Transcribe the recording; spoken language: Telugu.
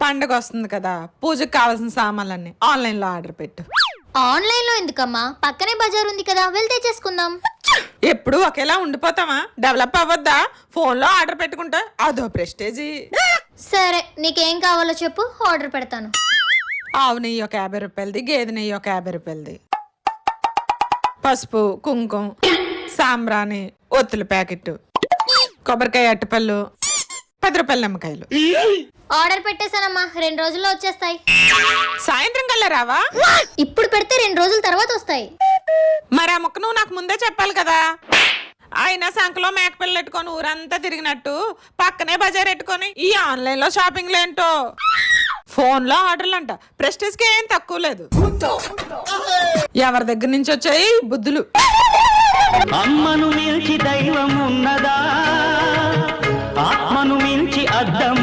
పండగ వస్తుంది కదా, పూజకు కావాల్సిన సామాన్లన్నీ ఆన్లైన్ లో ఆర్డర్ పెట్టు. ఆన్లైన్ లో ఎందుకమ్మా, పక్కనే బజార్ ఉంది కదా, వెళ్తే చేసుకుందాం. ఎప్పుడు ఒకేలా ఉండిపోతామా? డెవలప్ అవ్వద్దా? ఫోన్ లో ఆర్డర్ పెట్టుకుంటా అదో ప్రెస్టేజీ. సరే, నీకేం కావాలో చెప్పు, ఆర్డర్ పెడతాను. ఆవు నెయ్యి ఒక 50 రూపాయలది, గేదె నెయ్యి ఒక 50 రూపాయలది, పసుపు, కుంకుమ, సాంబ్రాణి, ఒత్తుల ప్యాకెట్, కొబ్బరికాయ అట్టపళ్ళు, 10 రూపాయల నిమ్మకాయలు. ఆర్డర్ పెట్టేశానమ్మా, 2 రోజుల్లో వచ్చేస్తాయి. సాయంత్రం కల్లా రావా? ఇప్పుడు పెడితే 2 రోజుల తర్వాత వస్తాయి. మరి ఆ ముక్క నువ్వు నాకు ముందే చెప్పాలి కదా. అయినా సంకలో మేకపిల్లలు పెట్టుకొని ఊరంతా తిరిగినట్టు పక్కనే బజార్ పెట్టుకొని ఈ ఆన్లైన్ లో షాపింగ్లు ఏంటో. ఫోన్ లో ఆర్డర్లు అంట, ప్రెస్టేజ్ కి ఏం తక్కువ లేదు. ఎవరి దగ్గర నుంచి వచ్చాయి బుద్ధులు? అమ్మను మించి దైవం ఉన్నదా, ఆత్మను మించి అద్దం